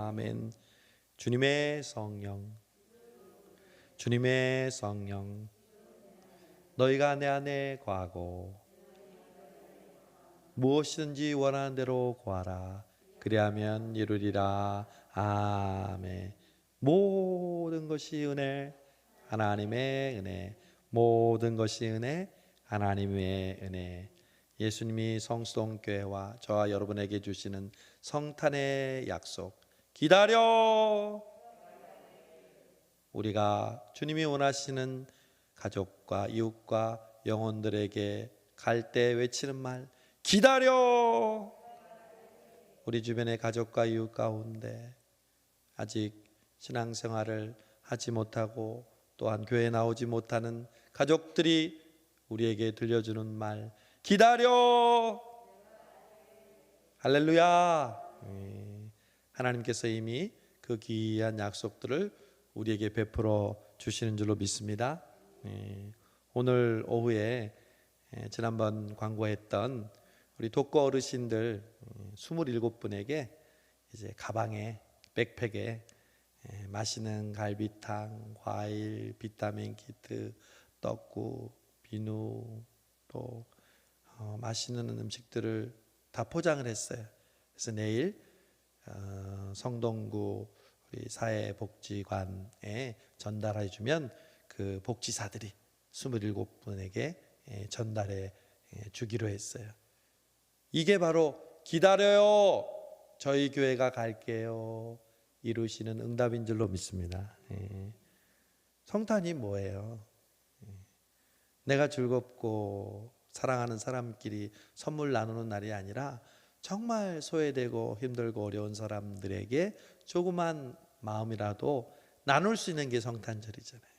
아멘. 주님의 성령, 주님의 성령, 너희가 내 안에 거하고 무엇이든지 원하는 대로 구하라. 그리하면 이루리라. 아멘. 모든 것이 은혜, 하나님의 은혜. 모든 것이 은혜, 하나님의 은혜. 예수님이 성수동교회와 저와 여러분에게 주시는 성탄의 약속, 기다려. 우리가 주님이 원하시는 가족과 이웃과 영혼들에게 갈 때 외치는 말, 기다려. 우리 주변의 가족과 이웃 가운데 아직 신앙생활을 하지 못하고 또한 교회에 나오지 못하는 가족들이 우리에게 들려주는 말, 기다려. 할렐루야. 하나님께서 이미 그 귀한 약속들을 우리에게 베풀어 주시는 줄로 믿습니다. 오늘 오후에 지난번 광고했던 우리 독거 어르신들 27분에게 이제 가방에, 백팩에 맛있는 갈비탕, 과일, 비타민 키트, 떡국, 비누, 또 맛있는 음식들을 다 포장을 했어요. 그래서 내일 성동구 우리 사회복지관에 전달해 주면 그 복지사들이 27분에게 전달해 주기로 했어요. 이게 바로 기다려요, 저희 교회가 갈게요 이루시는 응답인 줄로 믿습니다. 성탄이 뭐예요? 내가 즐겁고 사랑하는 사람끼리 선물 나누는 날이 아니라 정말 소외되고 힘들고 어려운 사람들에게 조그만 마음이라도 나눌 수 있는 게 성탄절이잖아요.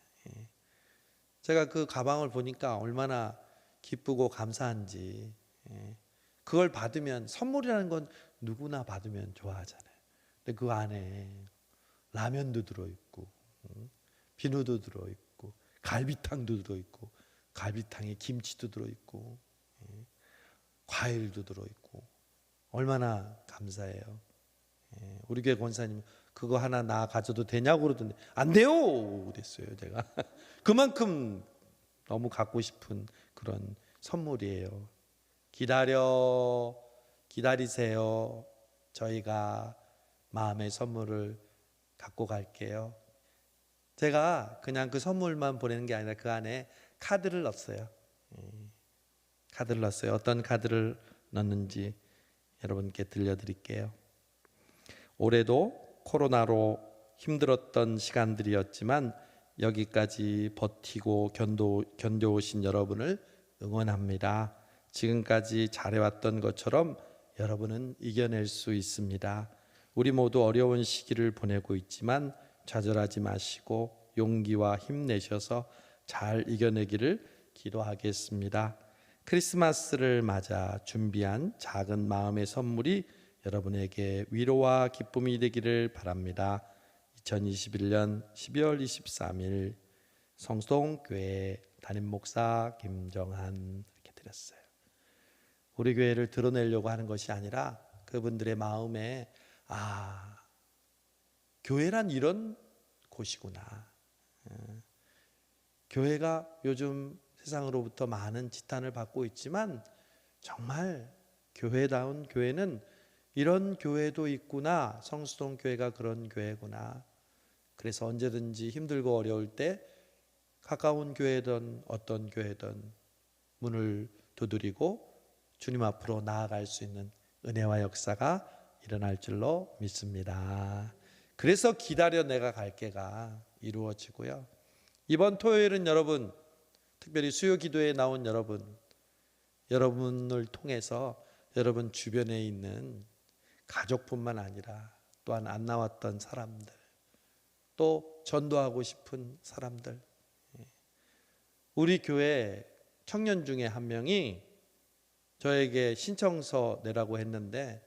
제가 그 가방을 보니까 얼마나 기쁘고 감사한지. 그걸 받으면, 선물이라는 건 누구나 받으면 좋아하잖아요. 근데 그 안에 라면도 들어있고 비누도 들어있고 갈비탕도 들어있고 갈비탕에 김치도 들어있고 과일도 들어있고 얼마나 감사해요. 우리 교회 권사님 그거 하나 나 가져도 되냐고 그러던데 안 돼요 그랬어요. 제가 그만큼 너무 갖고 싶은 그런 선물이에요. 기다리세요. 저희가 마음의 선물을 갖고 갈게요. 제가 그냥 그 선물만 보내는 게 아니라 그 안에 카드를 넣었어요. 카드를 넣었어요. 어떤 카드를 넣었는지 여러분께 들려드릴게요. 올해도 코로나로 힘들었던 시간들이었지만 여기까지 버티고 견뎌오신 여러분을 응원합니다. 지금까지 잘해왔던 것처럼 여러분은 이겨낼 수 있습니다. 우리 모두 어려운 시기를 보내고 있지만 좌절하지 마시고 용기와 힘내셔서 잘 이겨내기를 기도하겠습니다. 크리스마스를 맞아 준비한 작은 마음의 선물이 여러분에게 위로와 기쁨이 되기를 바랍니다. 2021년 12월 23일 성수동교회 담임목사 김정한 이렇게 드렸어요. 우리 교회를 드러내려고 하는 것이 아니라 그분들의 마음에 교회란 이런 곳이구나. 교회가 요즘 세상으로부터 많은 지탄을 받고 있지만 정말 교회다운 교회는 이런 교회도 있구나. 성수동 교회가 그런 교회구나. 그래서 언제든지 힘들고 어려울 때 가까운 교회든 어떤 교회든 문을 두드리고 주님 앞으로 나아갈 수 있는 은혜와 역사가 일어날 줄로 믿습니다. 그래서 기다려 내가 갈게가 이루어지고요. 이번 토요일은 여러분, 특별히 수요 기도에 나온 여러분을 통해서 여러분 주변에 있는 가족뿐만 아니라 또한 안 나왔던 사람들, 또 전도하고 싶은 사람들, 우리 교회 청년 중에 한 명이 저에게 신청서 내라고 했는데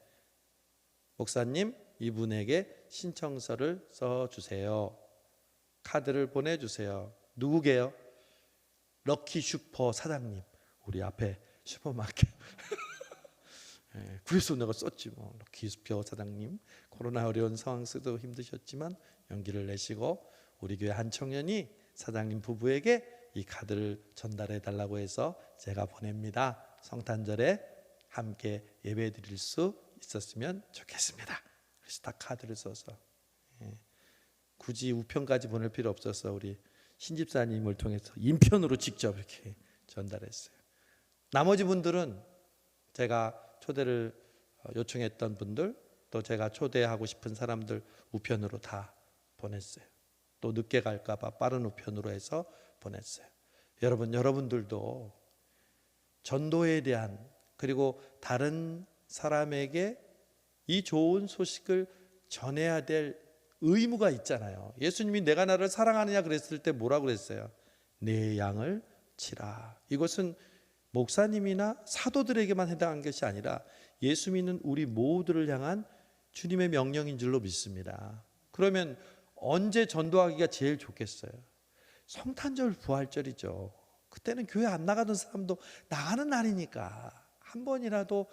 목사님 이분에게 신청서를 써주세요. 카드를 보내주세요. 누구게요? 럭키 슈퍼 사장님, 우리 앞에 슈퍼마켓 그래서 내가 썼지 뭐. 기수표 사장님 코로나 어려운 상황 속도 힘드셨지만 용기를 내시고 우리 교회 한 청년이 사장님 부부에게 이 카드를 전달해 달라고 해서 제가 보냅니다. 성탄절에 함께 예배 드릴 수 있었으면 좋겠습니다. 그래서 딱 카드를 써서 굳이 우편까지 보낼 필요 없어서 우리 신집사님을 통해서 인편으로 직접 이렇게 전달했어요. 나머지 분들은 제가 초대를 요청했던 분들, 또 제가 초대하고 싶은 사람들 우편으로 다 보냈어요. 또 늦게 갈까 봐 빠른 우편으로 해서 보냈어요. 여러분들도 전도에 대한, 그리고 다른 사람에게 이 좋은 소식을 전해야 될 의무가 있잖아요. 예수님이 내가 나를 사랑하느냐 그랬을 때 뭐라고 그랬어요? 내 양을 치라. 이것은 목사님이나 사도들에게만 해당한 것이 아니라 예수 믿는 우리 모두를 향한 주님의 명령인 줄로 믿습니다. 그러면 언제 전도하기가 제일 좋겠어요? 성탄절 부활절이죠. 그때는 교회 안 나가던 사람도 나가는 날이니까 한 번이라도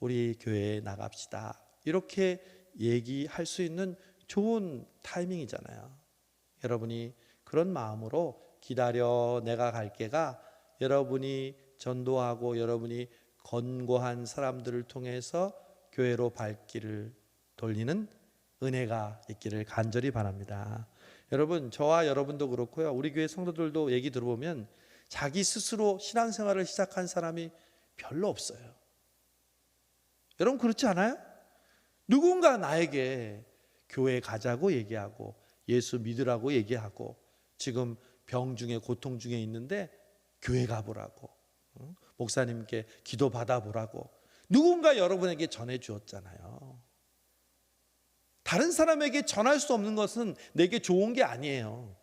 우리 교회에 나갑시다, 이렇게 얘기할 수 있는 좋은 타이밍이잖아요. 여러분이 그런 마음으로 기다려 내가 갈게가 여러분이 전도하고 여러분이 권고한 사람들을 통해서 교회로 발길을 돌리는 은혜가 있기를 간절히 바랍니다. 여러분, 저와 여러분도 그렇고요, 우리 교회 성도들도 얘기 들어보면 자기 스스로 신앙생활을 시작한 사람이 별로 없어요. 여러분 그렇지 않아요? 누군가 나에게 교회 가자고 얘기하고 예수 믿으라고 얘기하고 지금 병 중에 고통 중에 있는데 교회 가보라고, 목사님께 기도 받아보라고 누군가 여러분에게 전해주었잖아요. 다른 사람에게 전할 수 없는 것은 내게 좋은 게 아니에요.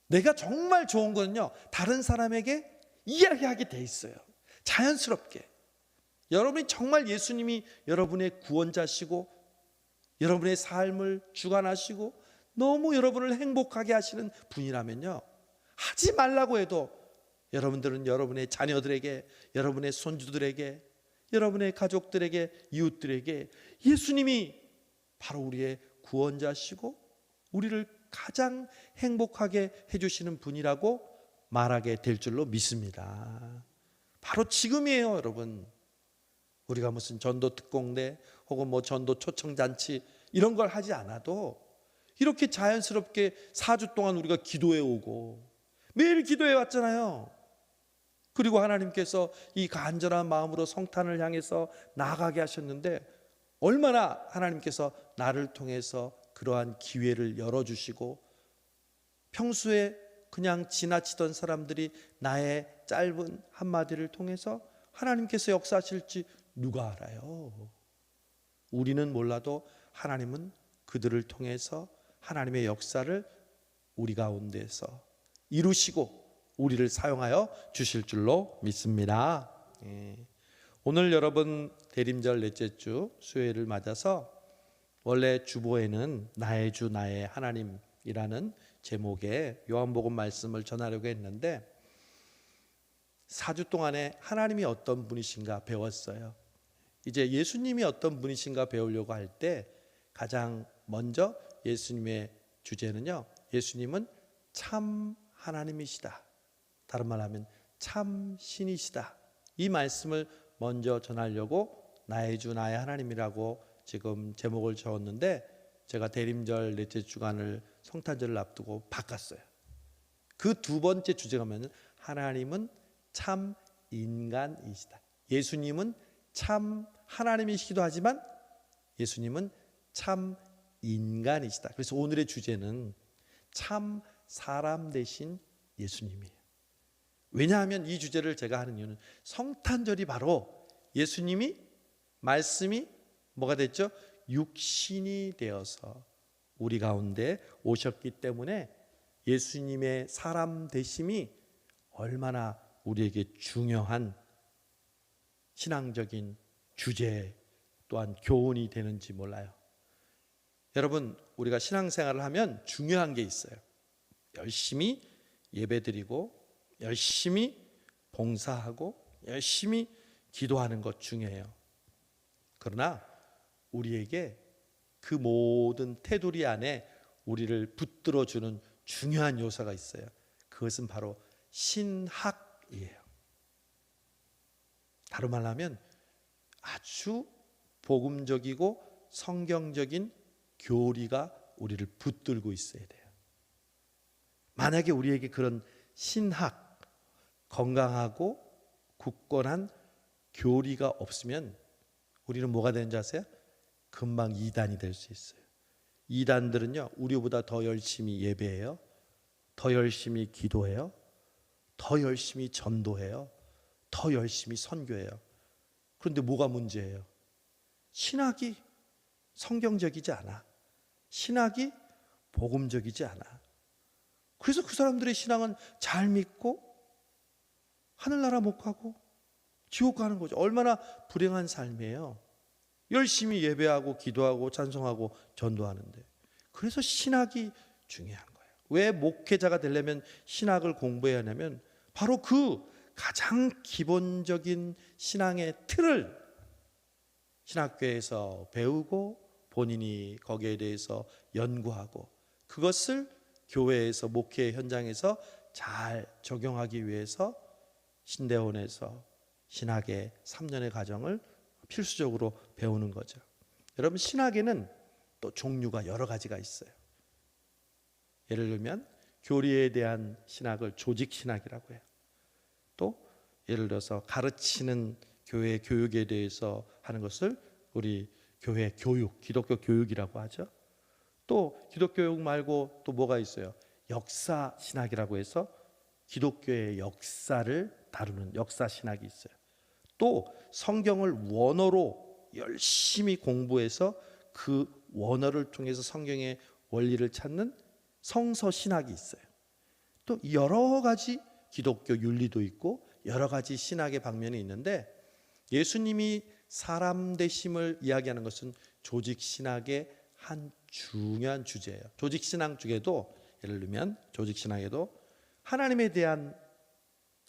내가 정말 좋은 거는요, 다른 사람에게 이야기하게 돼 있어요. 자연스럽게. 여러분이 정말 예수님이 여러분의 구원자시고 여러분의 삶을 주관하시고 너무 여러분을 행복하게 하시는 분이라면요, 하지 말라고 해도 여러분들은 여러분의 자녀들에게, 여러분의 손주들에게, 여러분의 가족들에게, 이웃들에게 예수님이 바로 우리의 구원자시고 우리를 가장 행복하게 해주시는 분이라고 말하게 될 줄로 믿습니다. 바로 지금이에요, 여러분. 우리가 무슨 전도 특공대 혹은 뭐 전도 초청잔치 이런 걸 하지 않아도 이렇게 자연스럽게 4주 동안 우리가 기도해 오고 매일 기도해 왔잖아요. 그리고 하나님께서 이 간절한 마음으로 성탄을 향해서 나아가게 하셨는데 얼마나 하나님께서 나를 통해서 그러한 기회를 열어주시고 평소에 그냥 지나치던 사람들이 나의 짧은 한마디를 통해서 하나님께서 역사하실지 누가 알아요? 우리는 몰라도 하나님은 그들을 통해서 하나님의 역사를 우리 가운데서 이루시고 우리를 사용하여 주실 줄로 믿습니다. 오늘 여러분 대림절 넷째 주 수요일을 맞아서 원래 주보에는 나의 주 나의 하나님이라는 제목의 요한복음 말씀을 전하려고 했는데 4주 동안에 하나님이 어떤 분이신가 배웠어요. 이제 예수님이 어떤 분이신가 배우려고 할 때 가장 먼저 예수님의 주제는요, 예수님은 참 하나님이시다, 다른 말 하면 참 신이시다, 이 말씀을 먼저 전하려고 나의 주 나의 하나님이라고 지금 제목을 적었는데 제가 대림절 넷째 주간을 성탄절을 앞두고 바꿨어요. 그 두 번째 주제가 뭐냐면 하나님은 참 인간이시다. 예수님은 참 하나님이시기도 하지만 예수님은 참 인간이시다. 그래서 오늘의 주제는 참 사람 되신 예수님이에요. 왜냐하면 이 주제를 제가 하는 이유는 성탄절이 바로 예수님이 말씀이 뭐가 됐죠? 육신이 되어서 우리 가운데 오셨기 때문에 예수님의 사람 되심이 얼마나 우리에게 중요한 신앙적인 주제 또한 교훈이 되는지 몰라요. 여러분, 우리가 신앙생활을 하면 중요한 게 있어요. 열심히 예배드리고 열심히 봉사하고 열심히 기도하는 것 중요해요. 그러나 우리에게 그 모든 테두리 안에 우리를 붙들어주는 중요한 요소가 있어요. 그것은 바로 신학이에요. 다른 말로 하면 아주 복음적이고 성경적인 교리가 우리를 붙들고 있어야 돼요. 만약에 우리에게 그런 신학, 건강하고 굳건한 교리가 없으면 우리는 뭐가 되는지 아세요? 금방 이단이 될 수 있어요. 이단들은요, 우리보다 더 열심히 예배해요, 더 열심히 기도해요, 더 열심히 전도해요, 더 열심히 선교해요. 그런데 뭐가 문제예요? 신학이 성경적이지 않아. 신학이 복음적이지 않아. 그래서 그 사람들의 신앙은 잘 믿고 하늘나라 못 가고 지옥 가는 거죠. 얼마나 불행한 삶이에요. 열심히 예배하고 기도하고 찬송하고 전도하는데. 그래서 신학이 중요한 거예요. 왜 목회자가 되려면 신학을 공부해야 하냐면 바로 그 가장 기본적인 신앙의 틀을 신학교에서 배우고 본인이 거기에 대해서 연구하고 그것을 교회에서 목회 현장에서 잘 적용하기 위해서 신대원에서 신학의 3년의 과정을 필수적으로 배우는 거죠. 여러분, 신학에는 또 종류가 여러 가지가 있어요. 예를 들면 교리에 대한 신학을 조직 신학이라고 해요. 또 예를 들어서 가르치는 교회 교육에 대해서 하는 것을 우리 교회 교육, 기독교 교육이라고 하죠. 또 기독교 교육 말고 또 뭐가 있어요? 역사 신학이라고 해서 기독교의 역사를 다루는 역사 신학이 있어요. 또 성경을 원어로 열심히 공부해서 그 원어를 통해서 성경의 원리를 찾는 성서 신학이 있어요. 또 여러 가지 기독교 윤리도 있고 여러 가지 신학의 방면이 있는데 예수님이 사람 되심을 이야기하는 것은 조직 신학의 한 중요한 주제예요. 조직 신학 중에도 예를 들면 조직 신학에도 하나님에 대한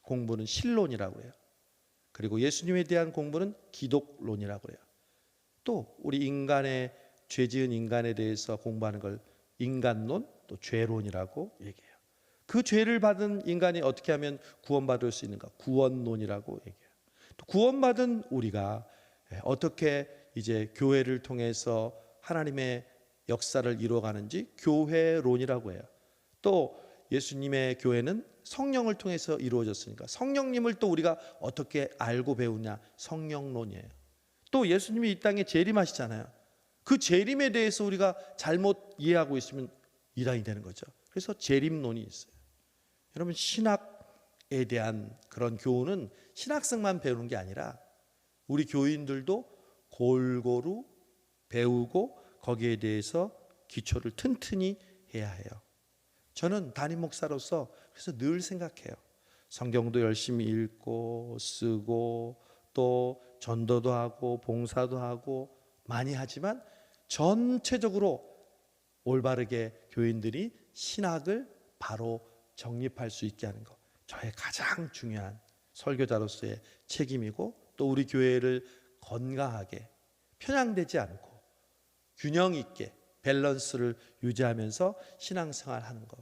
공부는 신론이라고 해요. 그리고 예수님에 대한 공부는 기독론이라고 해요. 또 우리 인간의 죄 지은 인간에 대해서 공부하는 걸 인간론, 또 죄론이라고 얘기해요. 그 죄를 받은 인간이 어떻게 하면 구원받을 수 있는가? 구원론이라고 얘기해요. 또 구원받은 우리가 어떻게 이제 교회를 통해서 하나님의 역사를 이루어가는지 교회론이라고 해요. 또 예수님의 교회는 성령을 통해서 이루어졌으니까 성령님을 또 우리가 어떻게 알고 배우냐? 성령론이에요. 또 예수님이 이 땅에 재림하시잖아요. 그 재림에 대해서 우리가 잘못 이해하고 있으면 이단이 되는 거죠. 그래서 재림론이 있어요. 여러분, 신학에 대한 그런 교훈은 신학생만 배우는 게 아니라 우리 교인들도 골고루 배우고 거기에 대해서 기초를 튼튼히 해야 해요. 저는 담임 목사로서 그래서 늘 생각해요. 성경도 열심히 읽고 쓰고 또 전도도 하고 봉사도 하고 많이 하지만 전체적으로 올바르게 교인들이 신학을 바로 정립할 수 있게 하는 것, 저의 가장 중요한 설교자로서의 책임이고 또 우리 교회를 건강하게 편향되지 않고 균형 있게 밸런스를 유지하면서 신앙생활 하는 것,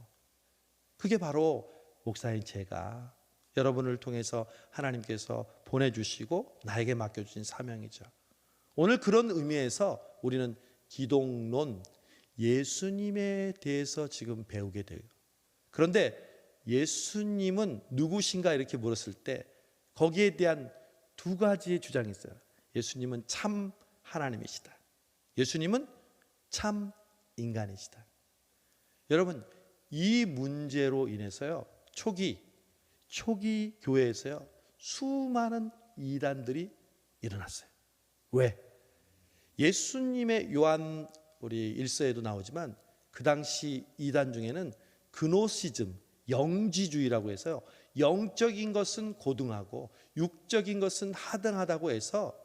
그게 바로 목사인 제가 여러분을 통해서 하나님께서 보내주시고 나에게 맡겨주신 사명이죠. 오늘 그런 의미에서 우리는 기독론, 예수님에 대해서 지금 배우게 돼요. 그런데 예수님은 누구신가 이렇게 물었을 때 거기에 대한 두 가지의 주장이 있어요. 예수님은 참 하나님이시다. 예수님은 참 인간이시다. 여러분, 이 문제로 인해서요, 초기 교회에서요, 수많은 이단들이 일어났어요. 왜? 예수님의 요한 우리 일서에도 나오지만 그 당시 이단 중에는 그노시즘, 영지주의라고 해서요, 영적인 것은 고등하고 육적인 것은 하등하다고 해서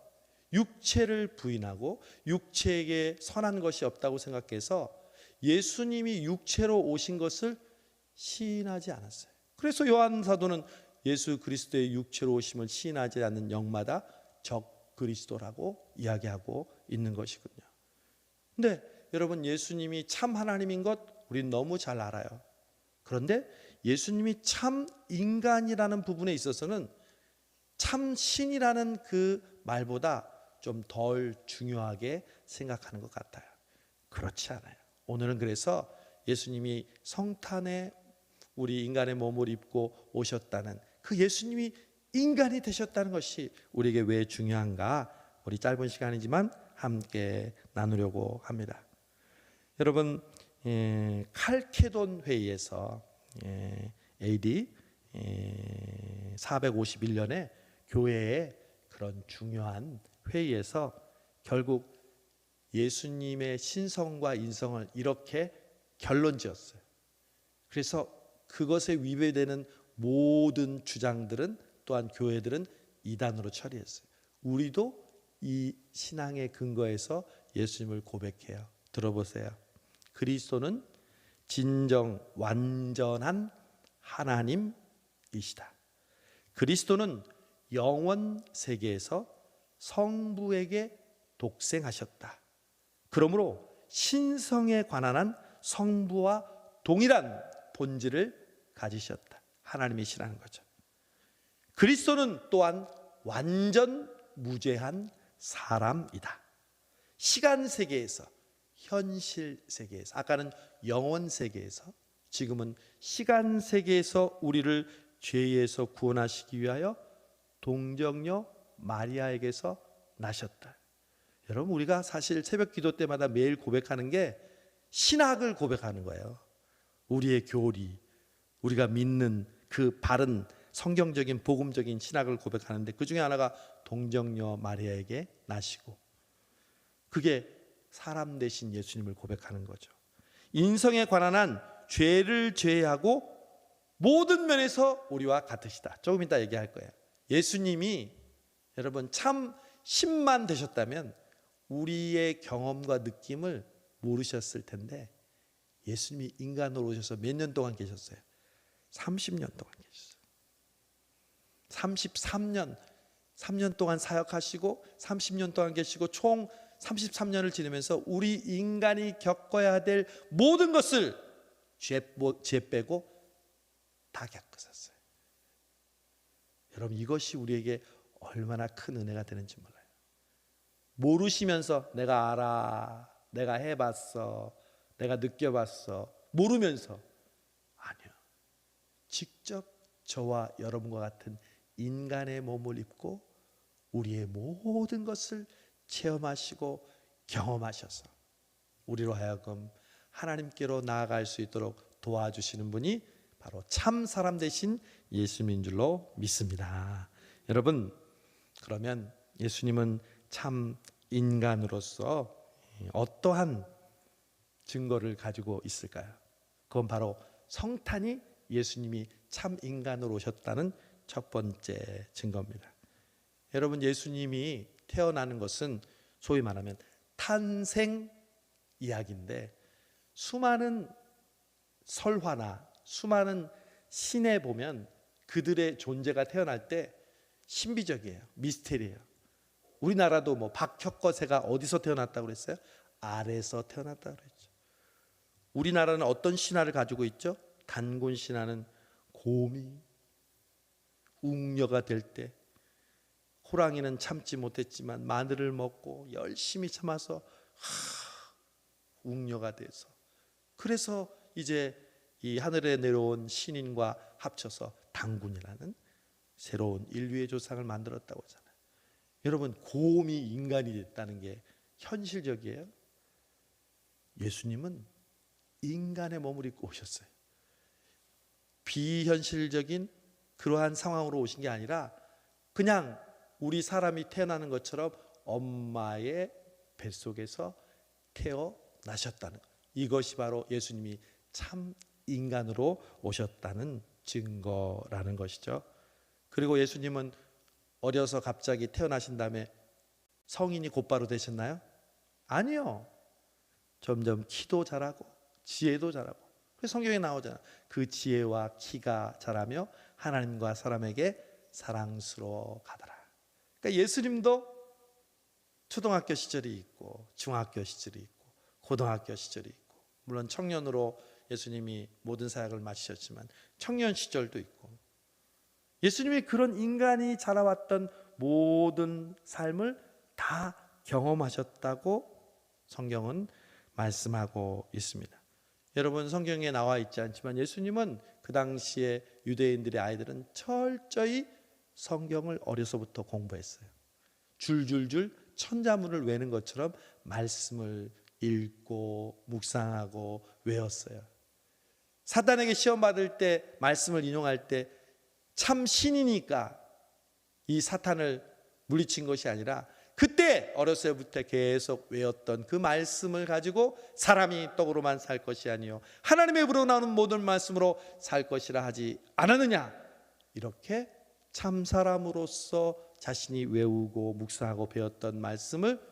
육체를 부인하고 육체에게 선한 것이 없다고 생각해서 예수님이 육체로 오신 것을 시인하지 않았어요. 그래서 요한 사도는 예수 그리스도의 육체로 오심을 시인하지 않는 영마다 적 그리스도라고 이야기하고 있는 것이군요. 근데 여러분, 예수님이 참 하나님인 것 우리는 너무 잘 알아요. 그런데 예수님이 참 인간이라는 부분에 있어서는 참 신이라는 그 말보다 좀 덜 중요하게 생각하는 것 같아요. 그렇지 않아요. 오늘은 그래서 예수님이 성탄에 우리 인간의 몸을 입고 오셨다는 그 예수님이 인간이 되셨다는 것이 우리에게 왜 중요한가, 우리 짧은 시간이지만 함께 나누려고 합니다. 여러분, 칼케돈 회의에서 AD 451년에 교회의 그런 중요한 회의에서 결국 예수님의 신성과 인성을 이렇게 결론지었어요. 그래서 그것에 위배되는 모든 주장들은, 또한 교회들은 이단으로 처리했어요. 우리도 이 신앙의 근거에서 예수님을 고백해요. 들어보세요. 그리스도는 진정 완전한 하나님이시다. 그리스도는 영원 세계에서 성부에게 독생하셨다. 그러므로 신성에 관한 한 성부와 동일한 본질을 가지셨다. 하나님이시라는 거죠. 그리스도는 또한 완전 무죄한 사람이다. 시간 세계에서, 현실 세계에서, 아까는 영원 세계에서, 지금은 시간 세계에서 우리를 죄에서 구원하시기 위하여 동정녀 마리아에게서 나셨다. 여러분, 우리가 사실 새벽 기도 때마다 매일 고백하는 게 신학을 고백하는 거예요. 우리의 교리, 우리가 믿는 그 바른 성경적인 복음적인 신학을 고백하는데, 그 중에 하나가 동정녀 마리아에게 나시고, 그게 사람 되신 예수님을 고백하는 거죠. 인성에 관한 한 죄를 제외하고 모든 면에서 우리와 같으시다. 조금 이따 얘기할 거예요. 예수님이 여러분 참 신만 되셨다면 우리의 경험과 느낌을 모르셨을 텐데, 예수님이 인간으로 오셔서 몇 년 동안 계셨어요? 30년 동안 계셨어요. 3년 동안 사역하시고 30년 동안 계시고 총 33년을 지내면서 우리 인간이 겪어야 될 모든 것을 죄 빼고 다 겪으셨어요. 여러분, 이것이 우리에게 얼마나 큰 은혜가 되는지 몰라요. 모르시면서 내가 알아, 내가 해봤어, 내가 느껴봤어, 모르면서, 아니요, 직접 저와 여러분과 같은 인간의 몸을 입고 우리의 모든 것을 체험하시고 경험하셔서 우리로 하여금 하나님께로 나아갈 수 있도록 도와주시는 분이 바로 참 사람 되신 예수님인 줄로 믿습니다. 여러분, 그러면 예수님은 참 인간으로서 어떠한 증거를 가지고 있을까요? 그건 바로 성탄이 예수님이 참 인간으로 오셨다는 첫 번째 증거입니다. 여러분, 예수님이 태어나는 것은 소위 말하면 탄생 이야기인데, 수많은 설화나 수많은 신에 보면 그들의 존재가 태어날 때 신비적이에요. 미스테리예요. 우리나라도 뭐 박혁거새가 어디서 태어났다고 그랬어요? 알에서 태어났다고 그랬죠. 우리나라는 어떤 신화를 가지고 있죠? 단군 신화는 곰이 웅녀가 될 때, 호랑이는 참지 못했지만 마늘을 먹고 열심히 참아서 웅녀가 돼서, 그래서 이제 이 하늘에 내려온 신인과 합쳐서 단군이라는 새로운 인류의 조상을 만들었다고 하잖아요. 여러분, 곰이 인간이 됐다는 게 현실적이에요? 예수님은 인간의 몸을 입고 오셨어요. 비현실적인 그러한 상황으로 오신 게 아니라 그냥 우리 사람이 태어나는 것처럼 엄마의 뱃속에서 태어나셨다는 것. 이것이 바로 예수님이 참 인간으로 오셨다는 증거라는 것이죠. 그리고 예수님은 어려서 갑자기 태어나신 다음에 성인이 곧바로 되셨나요? 아니요. 점점 키도 자라고 지혜도 자라고. 그래서 성경에 나오잖아요. 그 지혜와 키가 자라며 하나님과 사람에게 사랑스러워 가더라. 그러니까 예수님도 초등학교 시절이 있고 중학교 시절이 있고 고등학교 시절이 있고, 물론 청년으로 예수님이 모든 사역을 마치셨지만 청년 시절도 있고, 예수님이 그런 인간이 자라왔던 모든 삶을 다 경험하셨다고 성경은 말씀하고 있습니다. 여러분, 성경에 나와 있지 않지만 예수님은 그 당시에 유대인들의 아이들은 철저히 성경을 어려서부터 공부했어요. 줄줄줄 천자문을 외는 것처럼 말씀을 읽고 묵상하고 외웠어요. 사단에게 시험 받을 때 말씀을 인용할 때 참 신이니까 이 사탄을 물리친 것이 아니라 그때 어렸을 때부터 계속 외웠던 그 말씀을 가지고 사람이 떡으로만 살 것이 아니요 하나님의 입으로 나오는 모든 말씀으로 살 것이라 하지 않았느냐, 이렇게 참 사람으로서 자신이 외우고 묵상하고 배웠던 말씀을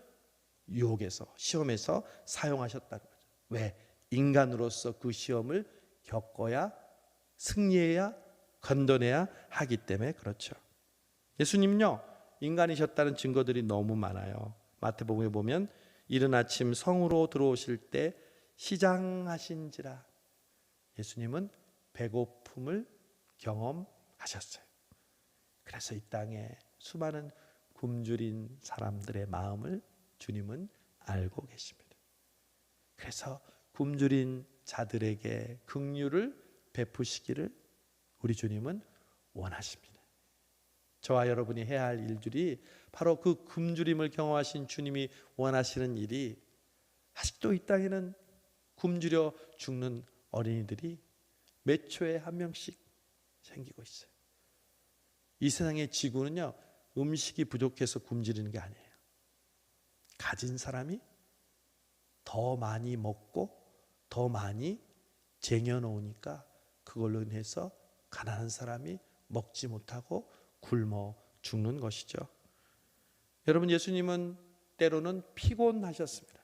유혹에서 시험에서 사용하셨다는 거죠. 왜? 인간으로서 그 시험을 겪어야 승리해야 건져내야 하기 때문에 그렇죠. 예수님요, 인간이셨다는 증거들이 너무 많아요. 마태복음에 보면 이른 아침 성으로 들어오실 때 시장하신지라, 예수님은 배고픔을 경험하셨어요. 그래서 이 땅에 수많은 굶주린 사람들의 마음을 주님은 알고 계십니다. 그래서 굶주린 자들에게 긍휼을 베푸시기를 우리 주님은 원하십니다. 저와 여러분이 해야 할 일들이 바로 그 굶주림을 경험하신 주님이 원하시는 일이, 아직도 이 땅에는 굶주려 죽는 어린이들이 몇 초에 한 명씩 생기고 있어요. 이 세상의 지구는요, 음식이 부족해서 굶주리는 게 아니에요. 가진 사람이 더 많이 먹고 더 많이 쟁여놓으니까 그걸로 인해서 가난한 사람이 먹지 못하고 굶어 죽는 것이죠. 여러분, 예수님은 때로는 피곤하셨습니다.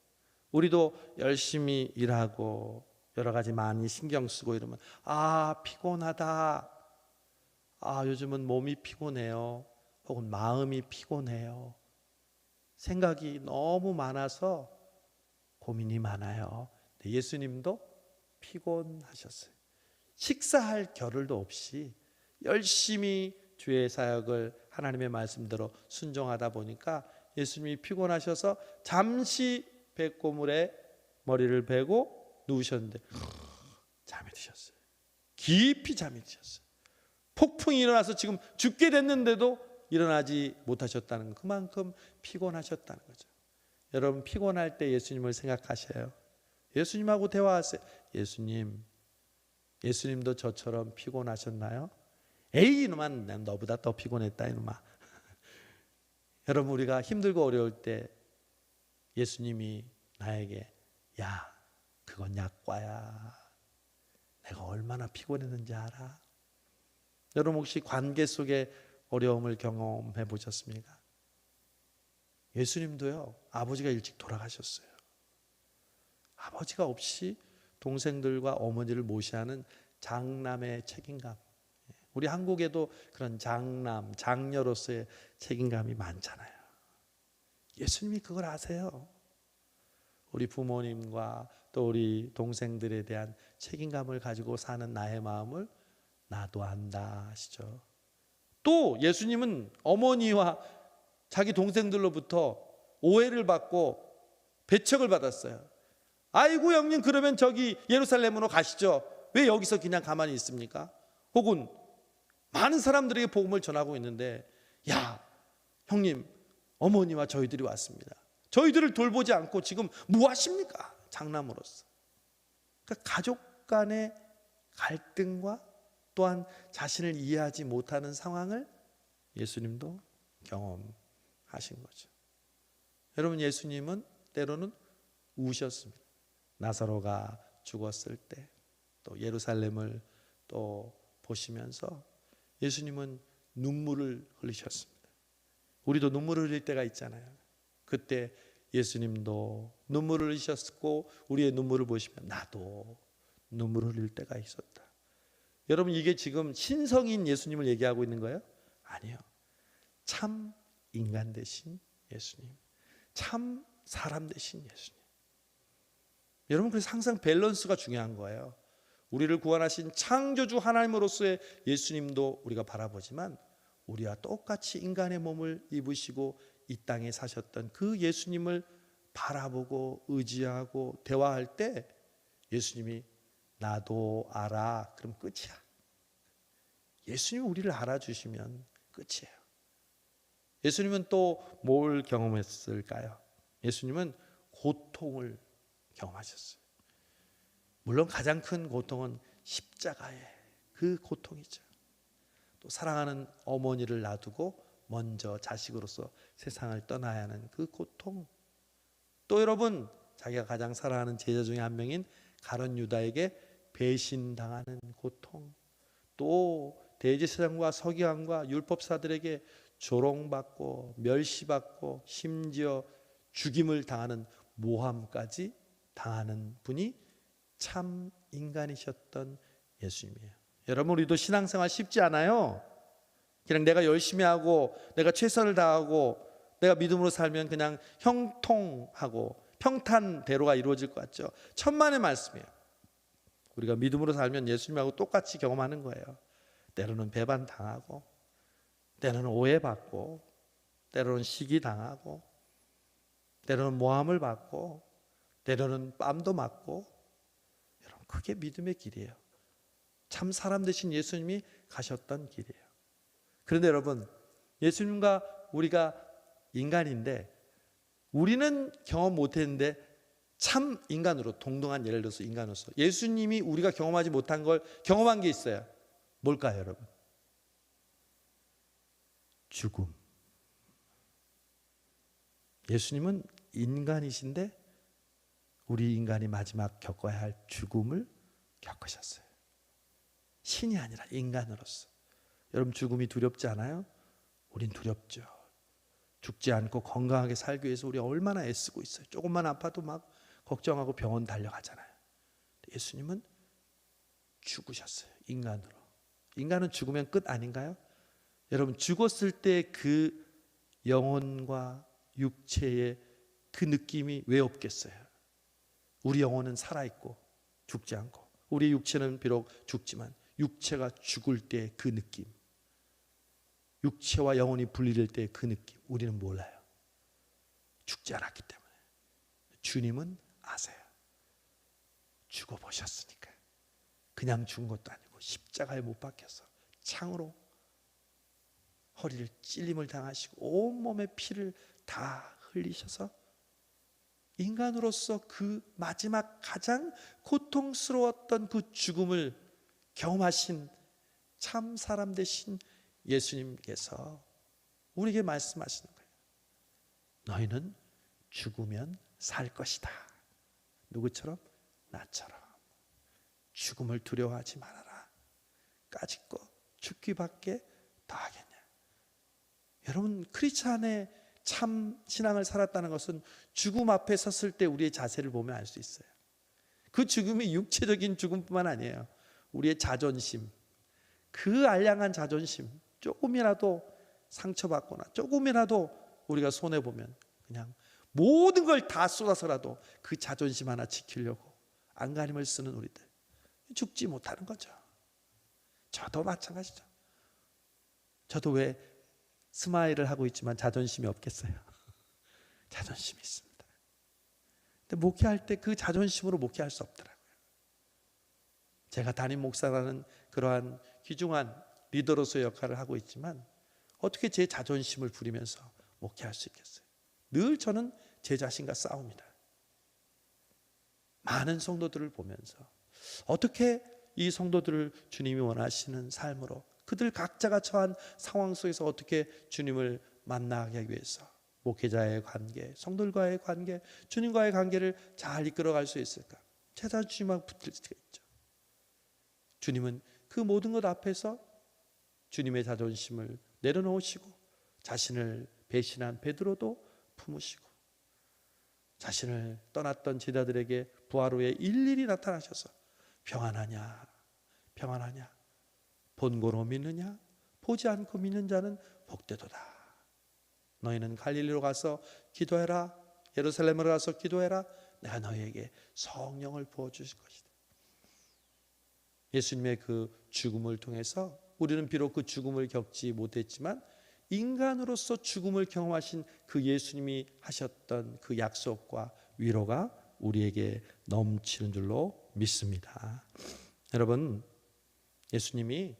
우리도 열심히 일하고 여러 가지 많이 신경 쓰고 이러면 피곤하다, 요즘은 몸이 피곤해요, 혹은 마음이 피곤해요, 생각이 너무 많아서 고민이 많아요. 예수님도 피곤하셨어요. 식사할 겨를도 없이 열심히 주의 사역을 하나님의 말씀대로 순종하다 보니까 예수님이 피곤하셔서 잠시 백고물에 머리를 베고 누우셨는데 잠이 드셨어요. 깊이 잠이 드셨어요. 폭풍이 일어나서 지금 죽게 됐는데도 일어나지 못하셨다는, 그만큼 피곤하셨다는 거죠. 여러분, 피곤할 때 예수님을 생각하셔요. 예수님하고 대화하세요. 예수님도 저처럼 피곤하셨나요? 에이, 이놈아, 난 너보다 더 피곤했다, 이놈아. 여러분, 우리가 힘들고 어려울 때 예수님이 나에게, 야, 그건 약과야, 내가 얼마나 피곤했는지 알아? 여러분, 혹시 관계 속에 어려움을 경험해 보셨습니까? 예수님도요, 아버지가 일찍 돌아가셨어요. 아버지가 없이 동생들과 어머니를 모시하는 장남의 책임감, 우리 한국에도 그런 장남, 장녀로서의 책임감이 많잖아요. 예수님이 그걸 아세요. 우리 부모님과 또 우리 동생들에 대한 책임감을 가지고 사는 나의 마음을 나도 안다 하시죠. 또 예수님은 어머니와 자기 동생들로부터 오해를 받고 배척을 받았어요. 아이고 형님, 그러면 저기 예루살렘으로 가시죠. 왜 여기서 그냥 가만히 있습니까? 혹은 많은 사람들에게 복음을 전하고 있는데, 야 형님, 어머니와 저희들이 왔습니다. 저희들을 돌보지 않고 지금 뭐 하십니까? 장남으로서. 그러니까 가족 간의 갈등과 또한 자신을 이해하지 못하는 상황을 예수님도 경험하신 거죠. 여러분, 예수님은 때로는 우셨습니다. 나사로가 죽었을 때 또 예루살렘을 또 보시면서 예수님은 눈물을 흘리셨습니다. 우리도 눈물을 흘릴 때가 있잖아요. 그때 예수님도 눈물을 흘리셨고 우리의 눈물을 보시면 나도 눈물을 흘릴 때가 있었다. 여러분, 이게 지금 신성인 예수님을 얘기하고 있는 거예요? 아니요. 참 인간 되신 예수님, 참 사람 되신 예수님. 여러분, 그래서 항상 밸런스가 중요한 거예요. 우리를 구원하신 창조주 하나님으로서의 예수님도 우리가 바라보지만 우리와 똑같이 인간의 몸을 입으시고 이 땅에 사셨던 그 예수님을 바라보고 의지하고 대화할 때 예수님이 나도 알아, 그럼 끝이야. 예수님이 우리를 알아주시면 끝이에요. 예수님은 또 뭘 경험했을까요? 예수님은 고통을 경험하셨어요. 물론 가장 큰 고통은 십자가의 그 고통이죠. 또 사랑하는 어머니를 놔두고 먼저 자식으로서 세상을 떠나야 하는 그 고통. 또 여러분, 자기가 가장 사랑하는 제자 중에 한 명인 가룟 유다에게 배신당하는 고통. 또 대제사장과 서기관과 율법사들에게 조롱받고 멸시받고 심지어 죽임을 당하는 모함까지 당하는 분이 참 인간이셨던 예수님이에요. 여러분, 우리도 신앙생활 쉽지 않아요. 그냥 내가 열심히 하고 내가 최선을 다하고 내가 믿음으로 살면 그냥 형통하고 평탄대로가 이루어질 것 같죠. 천만의 말씀이에요. 우리가 믿음으로 살면 예수님하고 똑같이 경험하는 거예요. 때로는 배반당하고 때로는 오해받고 때로는 시기당하고 때로는 모함을 받고 때로는 뺨도 맞고. 여러분, 그게 믿음의 길이에요. 참 사람 되신 예수님이 가셨던 길이에요. 그런데 여러분, 예수님과 우리가 인간인데 우리는 경험 못했는데 참 인간으로, 동등한 예를 들어서 인간으로서 예수님이 우리가 경험하지 못한 걸 경험한 게 있어요. 뭘까요, 여러분? 죽음. 예수님은 인간이신데 우리 인간이 마지막 겪어야 할 죽음을 겪으셨어요. 신이 아니라 인간으로서. 여러분, 죽음이 두렵지 않아요? 우린 두렵죠. 죽지 않고 건강하게 살기 위해서 우리 얼마나 애쓰고 있어요. 조금만 아파도 막 걱정하고 병원 달려가잖아요. 예수님은 죽으셨어요. 인간으로. 인간은 죽으면 끝 아닌가요? 여러분, 죽었을 때 그 영혼과 육체의 그 느낌이 왜 없겠어요? 우리 영혼은 살아있고 죽지 않고 우리 육체는 비록 죽지만 육체가 죽을 때 그 느낌, 육체와 영혼이 분리될 때 그 느낌, 우리는 몰라요. 죽지 않았기 때문에. 주님은 아세요. 죽어보셨으니까. 그냥 죽은 것도 아니고 십자가에 못 박혀서 창으로 허리를 찔림을 당하시고 온몸에 피를 다 흘리셔서 인간으로서 그 마지막 가장 고통스러웠던 그 죽음을 경험하신 참 사람 되신 예수님께서 우리에게 말씀하시는 거예요. 너희는 죽으면 살 것이다. 누구처럼? 나처럼. 죽음을 두려워하지 말아라. 까짓 거 죽기밖에 더하겠냐. 여러분, 크리스찬의 참 신앙을 살았다는 것은 죽음 앞에 섰을 때 우리의 자세를 보면 알 수 있어요. 그 죽음이 육체적인 죽음뿐만 아니에요. 우리의 자존심, 그 알량한 자존심, 조금이라도 상처받거나 조금이라도 우리가 손해보면 그냥 모든 걸 다 쏟아서라도 그 자존심 하나 지키려고 안간힘을 쓰는 우리들, 죽지 못하는 거죠. 저도 마찬가지죠. 저도 왜 스마일을 하고 있지만 자존심이 없겠어요? 자존심이 있습니다. 근데 목회할 때 그 자존심으로 목회할 수 없더라고요. 제가 담임 목사라는 그러한 귀중한 리더로서의 역할을 하고 있지만 어떻게 제 자존심을 부리면서 목회할 수 있겠어요? 늘 저는 제 자신과 싸웁니다. 많은 성도들을 보면서 어떻게 이 성도들을 주님이 원하시는 삶으로, 그들 각자가 처한 상황 속에서 어떻게 주님을 만나게 하기 위해서 목회자의 관계, 성도들과의 관계, 주님과의 관계를 잘 이끌어갈 수 있을까? 제 자존심하고 붙을 수가 있죠. 주님은 그 모든 것 앞에서 주님의 자존심을 내려놓으시고 자신을 배신한 베드로도 품으시고 자신을 떠났던 제자들에게 부활 후에 일일이 나타나셔서 평안하냐, 평안하냐, 본고로 믿느냐, 보지 않고 믿는 자는 복되도다. 너희는 갈릴리로 가서 기도해라. 예루살렘으로 가서 기도해라. 내가 너희에게 성령을 부어주실 것이다. 예수님의 그 죽음을 통해서 우리는 비록 그 죽음을 겪지 못했지만 인간으로서 죽음을 경험하신 그 예수님이 하셨던 그 약속과 위로가 우리에게 넘치는 줄로 믿습니다. 여러분, 예수님이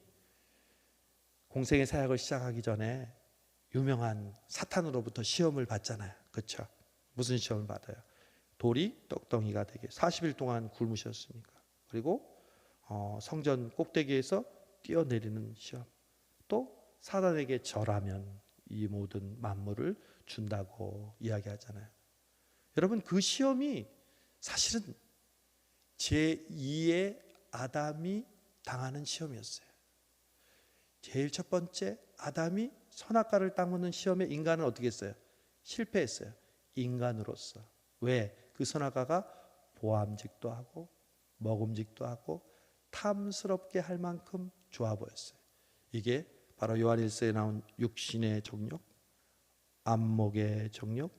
공생의 사역을 시작하기 전에 유명한 사탄으로부터 시험을 받잖아요. 그렇죠? 무슨 시험을 받아요? 돌이 떡덩이가 되게 40일 동안 굶으셨으니까. 그리고 성전 꼭대기에서 뛰어내리는 시험. 또 사단에게 절하면 이 모든 만물을 준다고 이야기하잖아요. 여러분, 그 시험이 사실은 제2의 아담이 당하는 시험이었어요. 제일 첫 번째 아담이 선악과를 따먹는 시험에 인간은 어떻게 했어요? 실패했어요. 인간으로서. 왜? 그 선악과가 보암직도 하고 먹음직도 하고 탐스럽게 할 만큼 좋아 보였어요. 이게 바로 요한일서에 나온 육신의 정욕, 안목의 정욕,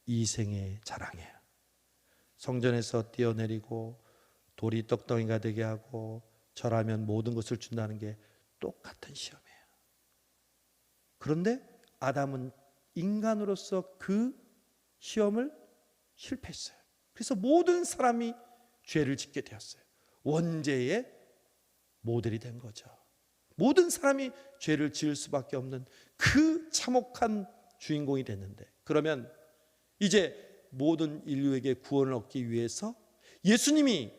이생의 자랑이에요. 성전에서 뛰어내리고 돌이 떡덩이가 되게 하고 절하면 모든 것을 준다는 게 똑같은 시험이에요. 그런데 아담은 인간으로서 그 시험을 실패했어요. 그래서 모든 사람이 죄를 짓게 되었어요. 원죄의 모델이 된 거죠. 모든 사람이 죄를 지을 수밖에 없는 그 참혹한 주인공이 됐는데, 그러면 이제 모든 인류에게 구원을 얻기 위해서 예수님이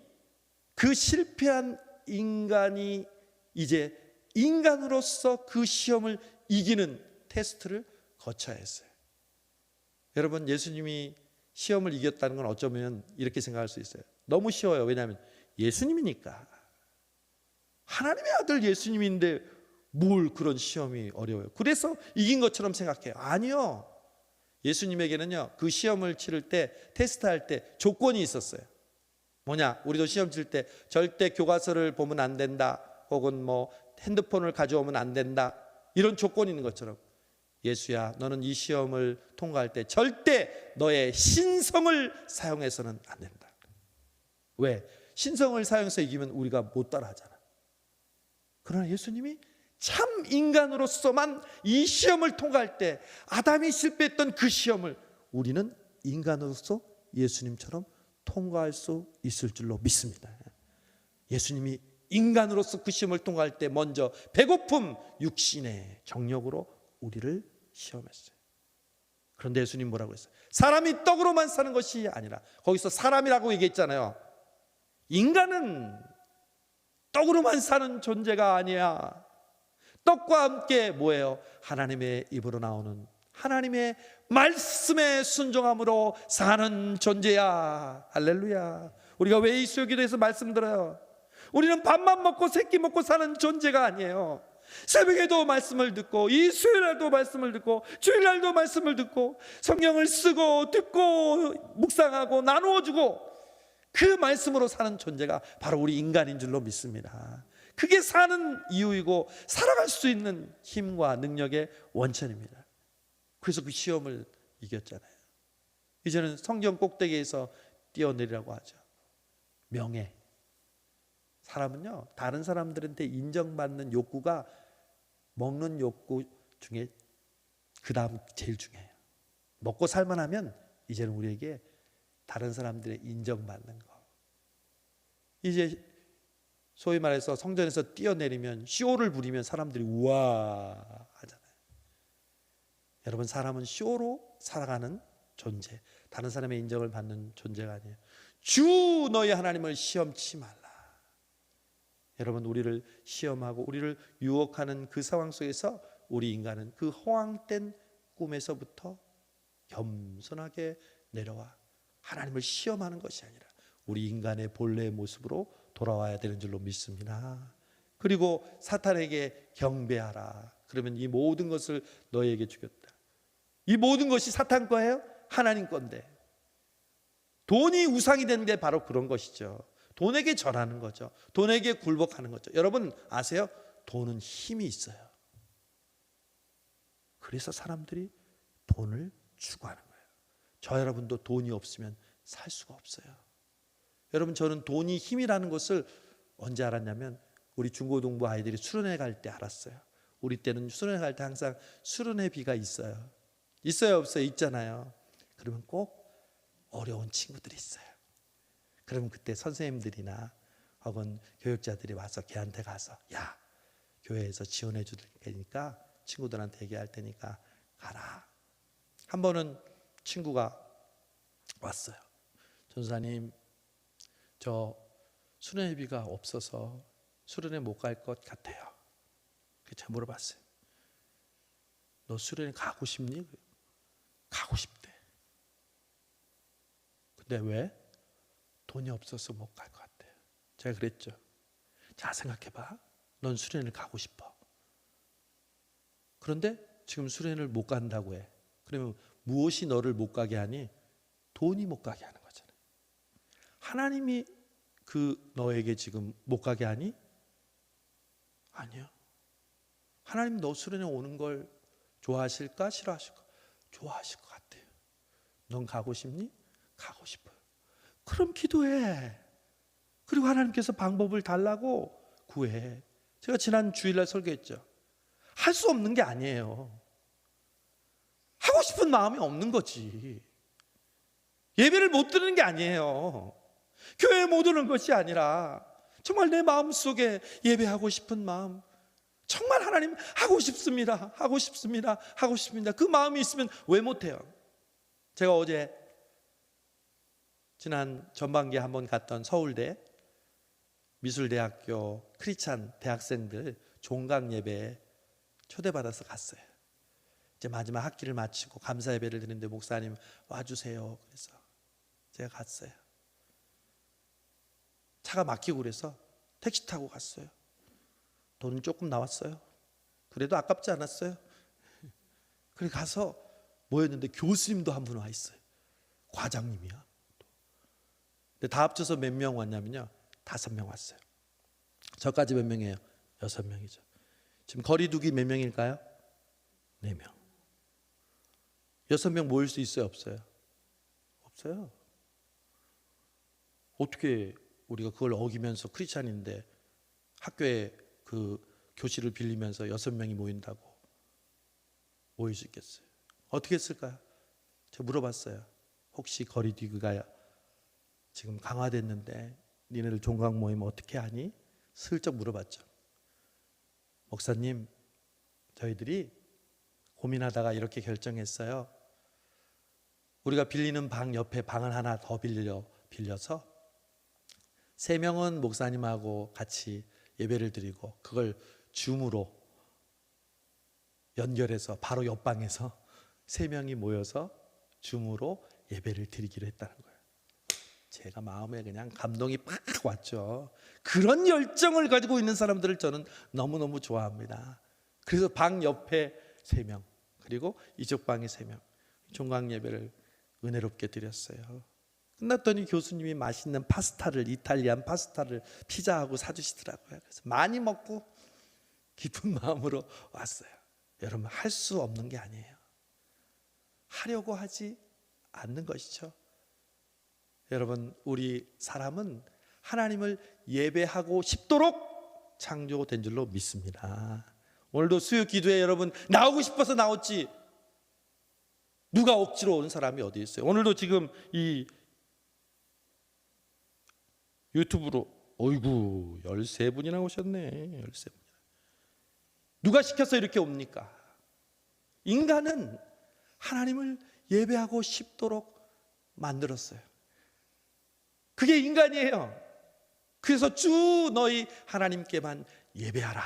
그 실패한 인간이 이제 인간으로서 그 시험을 이기는 테스트를 거쳐야 했어요. 여러분, 예수님이 시험을 이겼다는 건 어쩌면 이렇게 생각할 수 있어요. 너무 쉬워요. 왜냐하면 예수님이니까. 하나님의 아들 예수님인데 뭘 그런 시험이 어려워요. 그래서 이긴 것처럼 생각해요. 아니요. 예수님에게는요, 그 시험을 치를 때, 테스트할 때 조건이 있었어요. 뭐냐? 우리도 시험 칠 때 절대 교과서를 보면 안 된다, 혹은 뭐 핸드폰을 가져오면 안 된다, 이런 조건이 있는 것처럼, 예수야, 너는 이 시험을 통과할 때 절대 너의 신성을 사용해서는 안 된다. 왜? 신성을 사용해서 이기면 우리가 못 따라하잖아. 그러나 예수님이 참 인간으로서만 이 시험을 통과할 때, 아담이 실패했던 그 시험을 우리는 인간으로서 예수님처럼 통과할 수 있을 줄로 믿습니다. 예수님이 인간으로서 그 시험을 통과할 때 먼저 배고픔, 육신의 정욕으로 우리를 시험했어요. 그런데 예수님 뭐라고 했어요? 사람이 떡으로만 사는 것이 아니라, 거기서 사람이라고 얘기했잖아요. 인간은 떡으로만 사는 존재가 아니야. 떡과 함께 뭐예요? 하나님의 입으로 나오는 하나님의 말씀에 순종함으로 사는 존재야. 할렐루야. 우리가 왜 이 수요기도에서 말씀 들어요? 우리는 밥만 먹고 새끼 먹고 사는 존재가 아니에요. 새벽에도 말씀을 듣고, 이 수요일날도 말씀을 듣고, 주일날도 말씀을 듣고, 성경을 쓰고 듣고 묵상하고 나누어주고, 그 말씀으로 사는 존재가 바로 우리 인간인 줄로 믿습니다. 그게 사는 이유이고 살아갈 수 있는 힘과 능력의 원천입니다. 그래서 그 시험을 이겼잖아요. 이제는 성경 꼭대기에서 뛰어내리라고 하죠. 명예. 사람은요, 다른 사람들한테 인정받는 욕구가 먹는 욕구 중에 그 다음 제일 중요해요. 먹고 살만하면 이제는 우리에게 다른 사람들의 인정받는 거. 이제 소위 말해서 성전에서 뛰어내리면, 쇼를 부리면 사람들이 우와 하잖아요. 여러분, 사람은 쇼로 살아가는 존재, 다른 사람의 인정을 받는 존재가 아니에요. 주 너희 하나님을 시험치 말라. 여러분, 우리를 시험하고 우리를 유혹하는 그 상황 속에서 우리 인간은 그 허황된 꿈에서부터 겸손하게 내려와 하나님을 시험하는 것이 아니라 우리 인간의 본래의 모습으로 돌아와야 되는 줄로 믿습니다. 그리고 사탄에게 경배하라. 그러면 이 모든 것을 너에게 주겠다. 이 모든 것이 사탄 거예요? 하나님 건데. 돈이 우상이 되는 게 바로 그런 것이죠. 돈에게 절하는 거죠. 돈에게 굴복하는 거죠. 여러분 아세요? 돈은 힘이 있어요. 그래서 사람들이 돈을 추구하는 거예요. 저 여러분도 돈이 없으면 살 수가 없어요. 여러분, 저는 돈이 힘이라는 것을 언제 알았냐면 우리 중고등부 아이들이 수련회 갈 때 알았어요. 우리 때는 수련회 갈 때 항상 수련회비가 있어요. 있어요, 없어요? 있잖아요. 그러면 꼭 어려운 친구들이 있어요. 그러면 그때 선생님들이나 혹은 교육자들이 와서 걔한테 가서, 야, 교회에서 지원해 줄 테니까 친구들한테 얘기할 테니까 가라. 한 번은 친구가 왔어요. 전사님, 저 수련회비가 없어서 수련회 못 갈 것 같아요. 제가 물어봤어요. 너 수련회 가고 싶니? 가고 싶대. 근데 왜? 돈이 없어서 못 갈 것 같아요. 제가 그랬죠. 자, 생각해봐. 넌 수련회를 가고 싶어. 그런데 지금 수련회를 못 간다고 해. 그러면 무엇이 너를 못 가게 하니? 돈이 못 가게 하는 거잖아요. 하나님이 너에게 지금 못 가게 하니? 아니요. 하나님 너 수련회 오는 걸 좋아하실까? 싫어하실까? 좋아하실 것 같아요. 넌 가고 싶니? 가고 싶어요. 그럼 기도해. 그리고 하나님께서 방법을 달라고 구해. 제가 지난 주일날 설교했죠. 할 수 없는 게 아니에요. 하고 싶은 마음이 없는 거지. 예배를 못 드리는 게 아니에요. 교회에 못 오는 것이 아니라 정말 내 마음속에 예배하고 싶은 마음, 정말 하나님 하고 싶습니다. 하고 싶습니다. 하고 싶습니다. 그 마음이 있으면 왜 못해요? 제가 어제 지난 전반기에 한번 갔던 서울대 미술대학교 크리스찬 대학생들 종강 예배에 초대받아서 갔어요. 이제 마지막 학기를 마치고 감사 예배를 드리는데 목사님 와주세요. 그래서 제가 갔어요. 차가 막히고 그래서 택시 타고 갔어요. 돈은 조금 나왔어요. 그래도 아깝지 않았어요. 그래 가서 모였는데 교수님도 한 분 와 있어요. 과장님이야. 근데 다 합쳐서 몇 명 왔냐면요, 5명 왔어요. 저까지 몇 명이에요? 6명이죠. 지금 거리두기 몇 명일까요? 4명. 6명 모일 수 있어요, 없어요? 없어요. 어떻게 우리가 그걸 어기면서 크리스찬인데 학교에 그 교실을 빌리면서 6명이 모인다고 모일 수 있겠어요? 어떻게 했을까요? 제가 물어봤어요. 혹시 거리두기가 지금 강화됐는데 니네들 종강 모임 어떻게 하니? 슬쩍 물어봤죠. 목사님, 저희들이 고민하다가 이렇게 결정했어요. 우리가 빌리는 방 옆에 방을 하나 더 빌려서 3명은 목사님하고 같이 예배를 드리고 그걸 줌으로 연결해서 바로 옆방에서 3명이 모여서 줌으로 예배를 드리기로 했다는 거예요. 제가 마음에 그냥 감동이 팍 왔죠. 그런 열정을 가지고 있는 사람들을 저는 너무너무 좋아합니다. 그래서 방 옆에 3명, 그리고 이쪽 방에 3명 종강 예배를 은혜롭게 드렸어요. 끝났더니 교수님이 맛있는 파스타를, 이탈리안 파스타를 피자하고 사주시더라고요. 그래서 많이 먹고 기쁜 마음으로 왔어요. 여러분, 할 수 없는 게 아니에요. 하려고 하지 않는 것이죠. 여러분, 우리 사람은 하나님을 예배하고 싶도록 창조된 줄로 믿습니다. 오늘도 수요 기도에 여러분 나오고 싶어서 나왔지 누가 억지로 온 사람이 어디 있어요? 오늘도 지금 이 유튜브로 어이구 13분이나 오셨네. 13분. 누가 시켜서 이렇게 옵니까? 인간은 하나님을 예배하고 싶도록 만들었어요. 그게 인간이에요. 그래서 주 너희 하나님께만 예배하라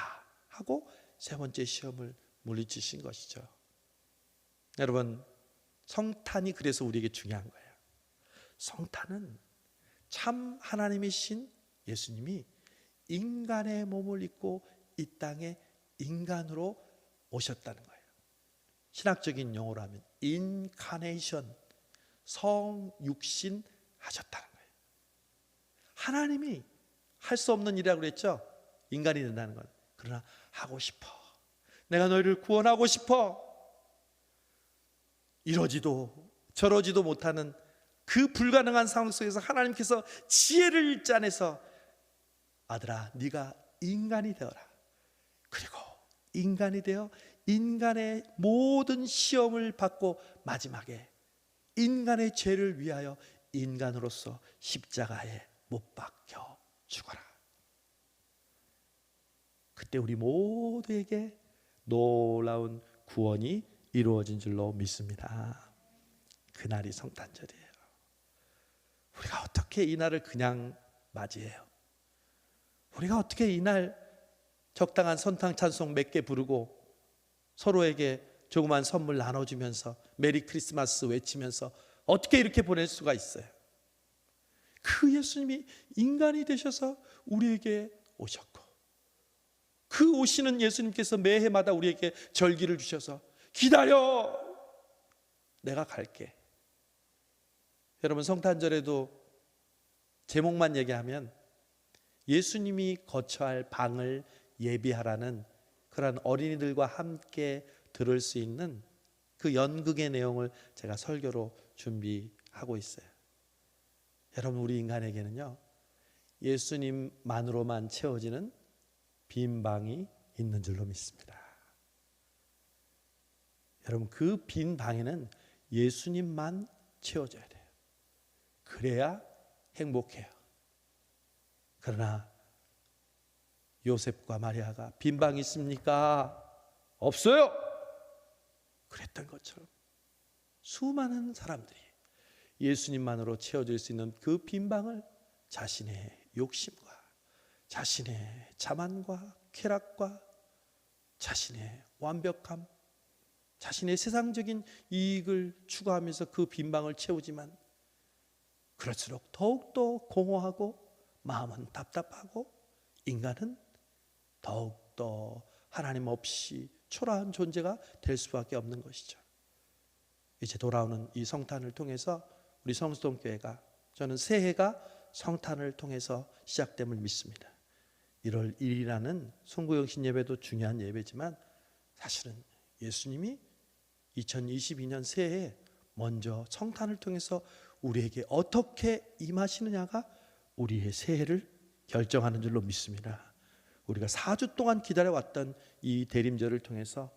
하고 3번째 시험을 물리치신 것이죠. 여러분, 성탄이 그래서 우리에게 중요한 거예요. 성탄은 참 하나님이신 예수님이 인간의 몸을 입고 이 땅에 인간으로 오셨다는 거예요. 신학적인 용어로 하면 인카네이션, 성육신 하셨다는 거예요. 하나님이 할 수 없는 일이라고 그랬죠. 인간이 된다는 건. 그러나 하고 싶어. 내가 너희를 구원하고 싶어. 이러지도 저러지도 못하는 그 불가능한 상황 속에서 하나님께서 지혜를 짜내서 아들아 네가 인간이 되어라. 그리고 인간이 되어 인간의 모든 시험을 받고 마지막에 인간의 죄를 위하여 인간으로서 십자가에 못 박혀 죽어라. 그때 우리 모두에게 놀라운 구원이 이루어진 줄로 믿습니다. 그날이 성탄절이에요. 우리가 어떻게 이 날을 그냥 맞이해요? 우리가 어떻게 이날 적당한 선탕 찬송 몇 개 부르고 서로에게 조그만 선물 나눠주면서 메리 크리스마스 외치면서 어떻게 이렇게 보낼 수가 있어요? 그 예수님이 인간이 되셔서 우리에게 오셨고, 그 오시는 예수님께서 매해마다 우리에게 절기를 주셔서 기다려, 내가 갈게. 여러분, 성탄절에도 제목만 얘기하면 예수님이 거처할 방을 예비하라는 그런 어린이들과 함께 들을 수 있는 그 연극의 내용을 제가 설교로 준비하고 있어요. 여러분, 우리 인간에게는요, 예수님만으로만 채워지는 빈 방이 있는 줄로 믿습니다. 여러분, 그 빈 방에는 예수님만 채워져야 돼요. 그래야 행복해요. 그러나 요셉과 마리아가 빈 방 있습니까? 없어요. 그랬던 것처럼 수많은 사람들이 예수님만으로 채워질 수 있는 그 빈 방을 자신의 욕심과 자신의 자만과 쾌락과 자신의 완벽함, 자신의 세상적인 이익을 추구하면서 그 빈 방을 채우지만 그럴수록 더욱더 공허하고 마음은 답답하고 인간은 더욱더 하나님 없이 초라한 존재가 될 수밖에 없는 것이죠. 이제 돌아오는 이 성탄을 통해서 우리 성수동교회가, 저는 새해가 성탄을 통해서 시작됨을 믿습니다. 1월 1일이라는 송구영신 예배도 중요한 예배지만 사실은 예수님이 2022년 새해에 먼저 성탄을 통해서 우리에게 어떻게 임하시느냐가 우리의 새해를 결정하는 줄로 믿습니다. 우리가 4주 동안 기다려왔던 이 대림절을 통해서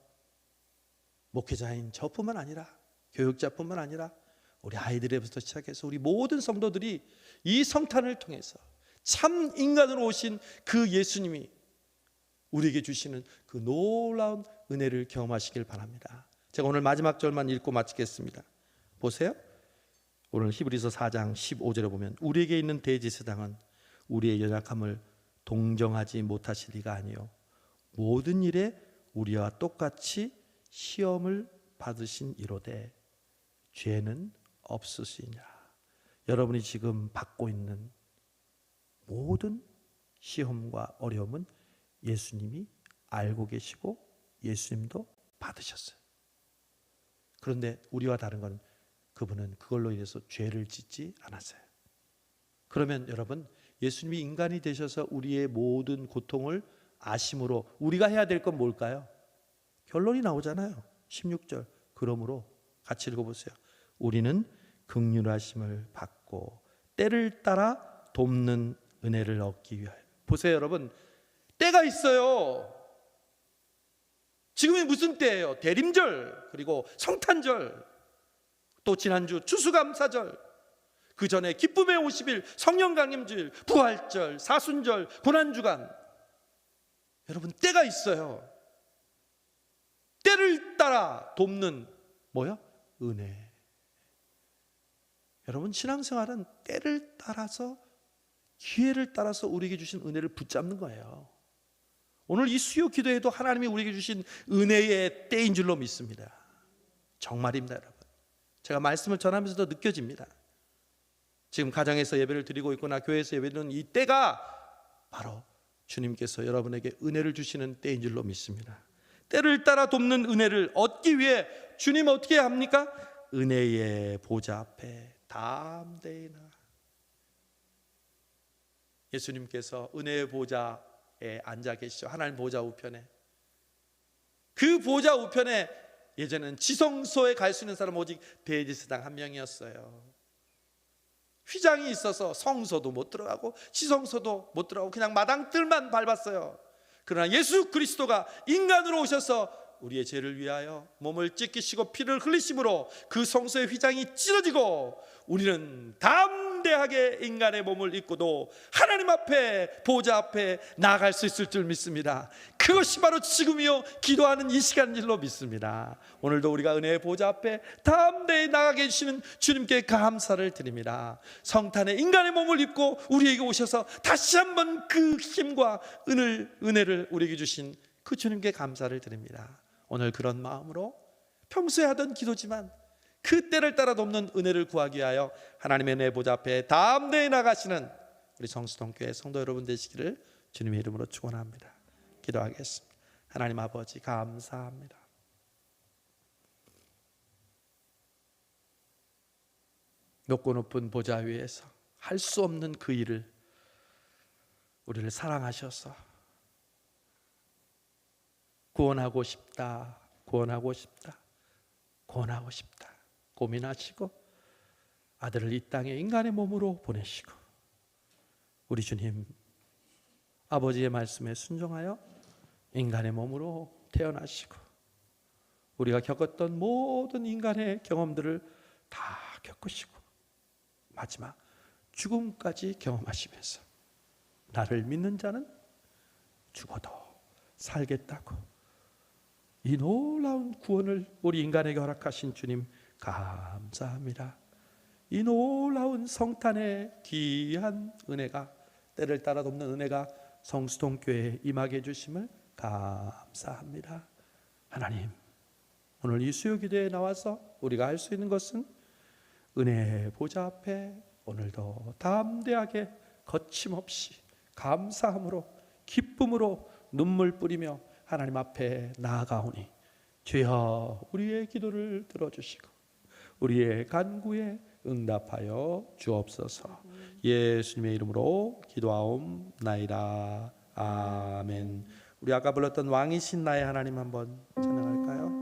목회자인 저뿐만 아니라 교육자뿐만 아니라 우리 아이들에부터 시작해서 우리 모든 성도들이 이 성탄을 통해서 참 인간으로 오신 그 예수님이 우리에게 주시는 그 놀라운 은혜를 경험하시길 바랍니다. 제가 오늘 마지막 절만 읽고 마치겠습니다. 보세요. 오늘 히브리서 4장 15절에 보면 우리에게 있는 대제사장은 우리의 연약함을 동정하지 못하실 리가 아니요 모든 일에 우리와 똑같이 시험을 받으신 이로되 죄는 없으시니라. 여러분이 지금 받고 있는 모든 시험과 어려움은 예수님이 알고 계시고 예수님도 받으셨어요. 그런데 우리와 다른 건 그분은 그걸로 인해서 죄를 짓지 않았어요. 그러면 여러분, 예수님이 인간이 되셔서 우리의 모든 고통을 아심으로 우리가 해야 될 건 뭘까요? 결론이 나오잖아요. 16절. 그러므로 같이 읽어보세요. 우리는 긍휼하심을 받고 때를 따라 돕는 은혜를 얻기 위하여. 보세요 여러분, 때가 있어요. 지금이 무슨 때예요? 대림절, 그리고 성탄절, 또 지난주 추수감사절, 그 전에 기쁨의 50일, 성령강림주일, 부활절, 사순절, 고난주간. 여러분, 때가 있어요. 때를 따라 돕는 뭐요? 은혜. 여러분, 신앙생활은 때를 따라서, 기회를 따라서 우리에게 주신 은혜를 붙잡는 거예요. 오늘 이 수요 기도에도 하나님이 우리에게 주신 은혜의 때인 줄로 믿습니다. 정말입니다 여러분. 제가 말씀을 전하면서도 느껴집니다. 지금 가정에서 예배를 드리고 있거나 교회에서 예배드리는 이 때가 바로 주님께서 여러분에게 은혜를 주시는 때인 줄로 믿습니다. 때를 따라 돕는 은혜를 얻기 위해 주님 어떻게 합니까? 은혜의 보좌 앞에 담대히 나. 예수님께서 은혜의 보좌에 앉아 계시죠. 하나님 보좌 우편에. 그 보좌 우편에 예전에는 지성소에 갈 수 있는 사람은 오직 대제사장 한 명이었어요. 휘장이 있어서 성소도 못 들어가고 지성소도 못 들어가고 그냥 마당뜰만 밟았어요. 그러나 예수 그리스도가 인간으로 오셔서 우리의 죄를 위하여 몸을 찢기시고 피를 흘리심으로 그 성소의 휘장이 찢어지고 우리는 담대하게 인간의 몸을 입고도 하나님 앞에, 보좌 앞에 나아갈 수 있을 줄 믿습니다. 그것이 바로 지금이요 기도하는 이 시간일로 믿습니다. 오늘도 우리가 은혜의 보좌 앞에 담대히 나가게 해주시는 주님께 감사를 드립니다. 성탄에 인간의 몸을 입고 우리에게 오셔서 다시 한번 그 힘과 은혜를 우리에게 주신 그 주님께 감사를 드립니다. 오늘 그런 마음으로 평소에 하던 기도지만 그 때를 따라 돕는 은혜를 구하기 위하여 하나님의 은혜 보좌 앞에 담대히 나가시는 우리 성수동교회 성도 여러분 되시기를 주님의 이름으로 축원합니다. 기도하겠습니다. 하나님 아버지 감사합니다. 높고 높은 보좌 위에서 할 수 없는 그 일을 우리를 사랑하셔서 구원하고 싶다, 구원하고 싶다, 구원하고 싶다 고민하시고 아들을 이 땅에 인간의 몸으로 보내시고 우리 주님 아버지의 말씀에 순종하여 인간의 몸으로 태어나시고 우리가 겪었던 모든 인간의 경험들을 다 겪으시고 마지막 죽음까지 경험하시면서 나를 믿는 자는 죽어도 살겠다고 이 놀라운 구원을 우리 인간에게 허락하신 주님 감사합니다. 이 놀라운 성탄의 귀한 은혜가 때를 따라 돕는 은혜가 성수동교회에 임하게 해주심을 감사합니다. 하나님 오늘 이 수요기도에 나와서 우리가 할 수 있는 것은 은혜의 보좌 앞에 오늘도 담대하게 거침없이 감사함으로 기쁨으로 눈물 뿌리며 하나님 앞에 나아가오니 주여 우리의 기도를 들어주시고 우리의 간구에 응답하여 주옵소서. 예수님의 이름으로 기도하옵나이다. 아멘. 우리 아까 불렀던 왕이신 나의 하나님 한번 찬양하겠습니다.